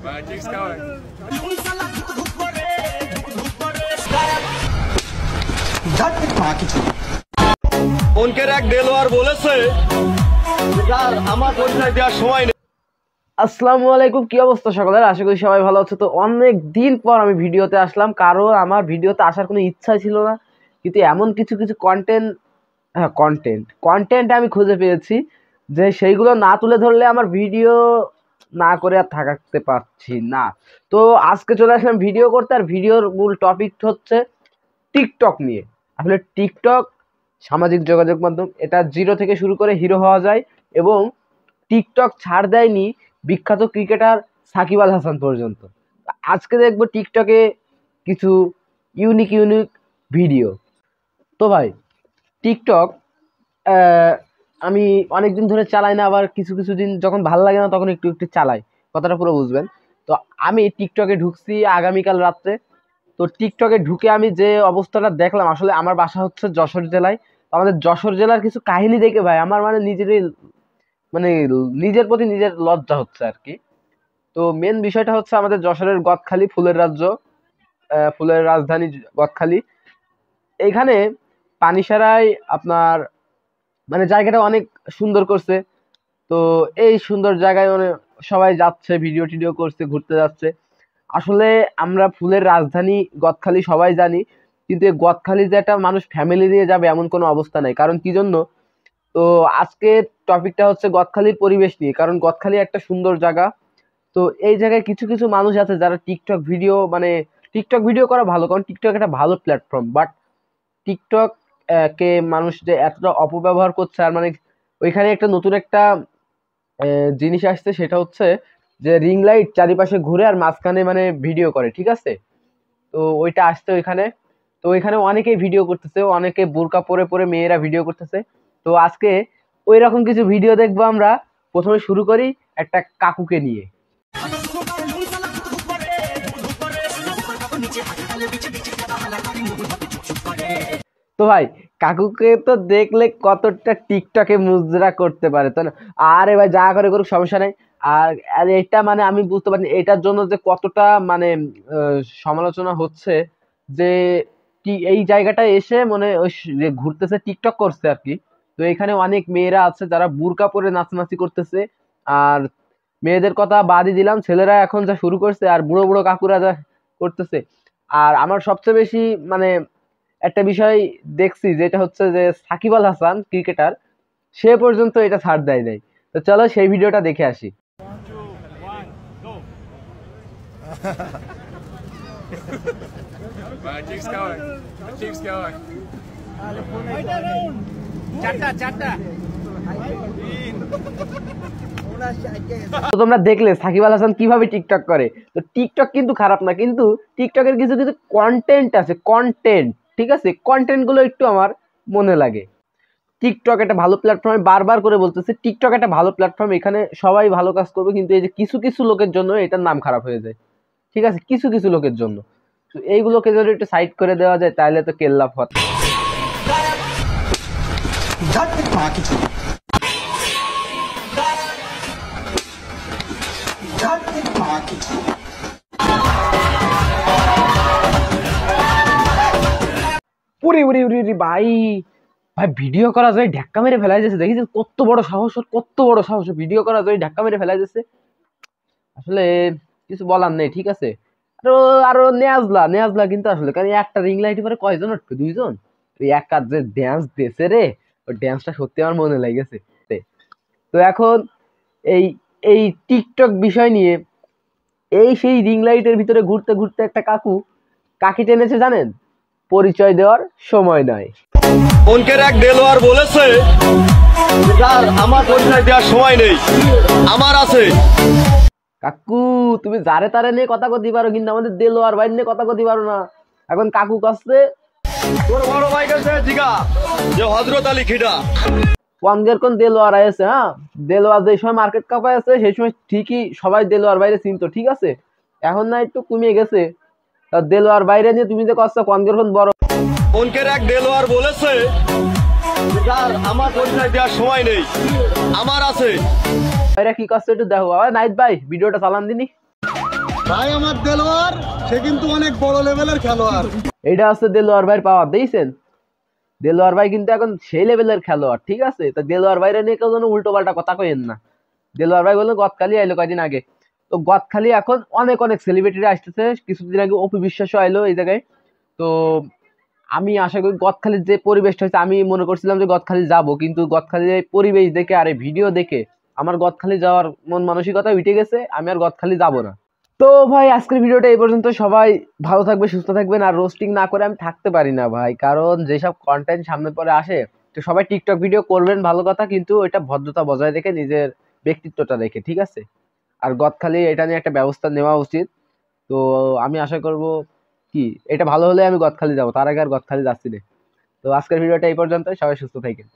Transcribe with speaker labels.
Speaker 1: Magic's going.
Speaker 2: উনকের এক দেলোয়ার বলেছে আমার পরিচয় দেওয়ার সময় নেই।
Speaker 3: আসসালামু আলাইকুম, কি অবস্থা সকলের? আশা করি সবাই ভালো আছে। তো অনেক দিন পর আমি ভিডিওতে আসলাম, কারণ আমার ভিডিওতে আসার কোনো ইচ্ছা ছিল না, কিন্তু এমন কিছু কিছু কন্টেন্ট আমি খুঁজে পেয়েছি যে সেইগুলো না তুলে ধরলে আমার ভিডিও না করে আর থাকতে পারছি না। তো আজকে চলে আসলাম ভিডিও করতে, আর ভিডিওর মূল টপিক হচ্ছে টিকটক নিয়ে। আসলে টিকটক সামাজিক যোগাযোগ মাধ্যম, এটা জিরো থেকে শুরু করে হিরো হওয়া যায়, এবং টিকটক ছাড় দেয়নি বিখ্যাত ক্রিকেটার সাকিব আল হাসান পর্যন্ত। আজকে দেখবো টিকটকে কিছু ইউনিক ভিডিও। তো ভাই, টিকটক আমি অনেকদিন ধরে চালাই না, আবার কিছু কিছু দিন যখন ভালো লাগে না তখন একটু একটু চালাই, কথাটা পুরো বুঝবেন। তো আমি টিকটকে ঢুকছি আগামীকাল রাত্রে। তো টিকটকে ঢুকে আমি যে অবস্থাটা দেখলাম, আসলে আমার বাসা হচ্ছে যশোর জেলায়। তো আমাদের যশোর জেলার কিছু কাহিনী দেখে ভাই আমার নিজের প্রতি নিজের লজ্জা হচ্ছে আর কি। তো মেন বিষয়টা হচ্ছে আমাদের যশোরের গদখালি, ফুলের রাজ্য, ফুলের রাজধানী গদখালি। এইখানে পানিসারায় আপনার জায়গাটা অনেক সুন্দর করছে। তো এই সুন্দর জায়গায় সবাই যাচ্ছে, ভিডিও টিডিও করছে, ঘুরতে যাচ্ছে। আসলে আমরা ফুলের রাজধানী গদখালি সবাই জানি, কিন্তু এই গদখালি যে একটা মানুষ ফ্যামিলি নিয়ে যাবে এমন কোনো অবস্থা নাই। কারণ কি জন্য? তো আজকের টপিকটা হচ্ছে গদখালির পরিবেশ নিয়ে, কারণ গদখালি একটা সুন্দর জায়গা। তো এই জায়গায় কিছু কিছু মানুষ আছে যারা টিকটক ভিডিও করা ভালো, কারণ টিকটক একটা ভালো প্ল্যাটফর্ম। বাট টিকটক কে মানুষ যে এতটা অপব্যবহার করছে, আর ওইখানে একটা নতুন একটা জিনিস আসছে, সেটা হচ্ছে যে রিং লাইট চারিপাশে ঘুরে আর মাঝখানে ভিডিও করে, ঠিক আছে? তো ওইটা আসছে ওইখানে। তো ওইখানে অনেকেই ভিডিও করতেছে, অনেকে বোরকা পরে পরে মেয়েরা ভিডিও করতেছে। তো আজকে ওই রকম কিছু ভিডিও দেখবো আমরা। প্রথমে শুরু করি একটা কাকুকে নিয়ে। তো ভাই, কাকুকে তো দেখলে কতটা টিকটকে মুজরা করতে পারে, তো না? আরে ভাই, যা করে করুক, সমস্যা নাই। আর এটা আমি বুঝতে পারি এটার জন্য যে কতটা সমালোচনা হচ্ছে, যে এই জায়গাটায় এসে যে ঘুরতেছে, টিকটক করছে আর কি। তো এখানে অনেক মেয়েরা আছে যারা বুরকা পরে নাচানাচি করতেছে। আর মেয়েদের কথা বাদই দিলাম, ছেলেরা এখন যা শুরু করছে, আর বুড়ো বুড়ো কাকুরা যা করতেছে। আর আমার সবচেয়ে বেশি একটা বিষয় দেখছি, যেটা হচ্ছে যে সাকিব আল হাসান ক্রিকেটার, সে পর্যন্ত এটা ছাড় দেয় নাই। তো চলো সেই ভিডিওটা দেখে আসি।
Speaker 1: Magic's going. Magic's going.
Speaker 3: তো তোমরা দেখলে সাকিব আল হাসান কিভাবে টিকটক করে। তো টিকটক কিন্তু খারাপ না, কিন্তু টিকটকের কিছু কিছু কন্টেন্ট আছে, ঠিক আছে? কন্টেন্ট গুলো একটু আমার মনে লাগে। টিকটক একটা ভালো প্ল্যাটফর্ম, বারবার করে বলতেছে টিকটক একটা ভালো প্ল্যাটফর্ম, এখানে সবাই ভালো কাজ করবে, কিন্তু এই যে কিছু কিছু লোকের জন্য এটার নাম খারাপ হয়ে যায়, ঠিক আছে? কিছু কিছু লোকের জন্য। তো এইগুলোকে যদি একটু সাইড করে দেওয়া যায় তাহলে তো কেল্লা ফত। ভাই ভাই, ভিডিও করা যায়, ধাক্কা মেরে ফেলাই যাচ্ছে। দেখেছেন কত বড় সাহস, ভিডিও করা যায়, ধাক্কা মেরে ফেলাই যাচ্ছে। আসলে কিছু বলার নেই, ঠিক আছে? আরো নেয়াজলা কিন্তু আসলে, কারণ একটা রিং লাইট পরে কয়জন উঠবে? 2 জন। এক কাজ যে ড্যান্স দিয়েছে রে, ওই ড্যান্সটা সত্যি আমার মনে লেগেছে। তো এখন এই এই টিকটক বিষয় নিয়ে সেই রিং লাইটের ভিতরে ঘুরতে ঘুরতে একটা কাকি টেনেছে, জানেন? পরিচয় দেওয়ার সময় নয়।
Speaker 2: উনকের এক দেলোয়ার বলেছে আমার পরিচয় দেওয়ার সময় নেই, আমার আছে।
Speaker 3: কাকু, তুমি যারে তারে নিয়ে কথা কতি পারো, কিন্তু আমাদের দেলোয়ার ভাই নিয়ে কথা কতি পারো না। এখন কাকু কাছে
Speaker 2: তোর বড় ভাই কাছে জিগা যে হযরত আলী খিডা
Speaker 3: কোন দেলোয়ার আছে। হ্যাঁ, দেলোয়ার যে সময় মার্কেট কাপায় আছে, সেই সময় ঠিকই সবাই দেলোয়ার বাইরে চিনতো, ঠিক আছে? এখন না একটু কমিয়ে গেছে। দেলোয়ার বাইরে নিয়ে তুমি যে কথা কোন বড়।
Speaker 2: উনকের এক দেলোয়ার বলেছে আমার পরিচয় দেওয়ার সময় নেই, আমার আছে।
Speaker 3: ভাইরা কি করছে একটু দেখো। নাইট ভাই ভিডিওটা চালান দিনি।
Speaker 2: ভাই আমার দেলোয়ার সে কিন্তু অনেক বড় লেভেলের খেলোয়াড়।
Speaker 3: এইটা হচ্ছে দেলোয়ার ভাইয়ের পাওয়ার, দেখছেন? দেলোয়ার ভাই কিন্তু এখন সেই লেভেলের খেলোয়াড়, ঠিক আছে? তো দেলোয়ার ভাইরা নিয়ে কেউ যেন উল্টো পাল্টা কথা কইেন না। দেলোয়ার ভাই বললেন গদখালি আইলো কয়দিন আগে, তো গদখালি এখন অনেক অনেক সেলিব্রিটিরা আসতেছে। কিছুদিন আগে অপু বিশ্বাসও আইলো এই জায়গায়। তো আমি আশা করি গদখালির যে পরিবেশটা হয়েছে, আমি মনে করছিলাম যে গদখালি যাব, কিন্তু গদখালির এই পরিবেশ দেখে আর এই ভিডিও দেখে আমার গদখালি যাওয়ার মন মানসিকতা উঠে গেছে, আমি আর গদখালি যাব না। তো ভাই আজকের ভিডিওটা এই পর্যন্ত। সবাই ভালো থাকবে, সুস্থ থাকবেন। আর রোস্টিং না করে আমি থাকতে পারি না ভাই, কারণ যেসব কন্টেন্ট সামনে পরে আসে, তো সবাই টিকটক ভিডিও করবেন ভালো কথা, কিন্তু এটা ভদ্রতা বজায় রেখে নিজের ব্যক্তিত্বটা রেখে, ঠিক আছে? আর গদখালি এটা নিয়ে একটা ব্যবস্থা নেওয়া উচিত। তো আমি আশা করব কি এটা ভালো হলে আমি গদখালি যাবো, তার আগে আর গদখালি যাচ্ছি না। তো আজকের ভিডিওটা এই পর্যন্ত, সবাই সুস্থ থাকেন।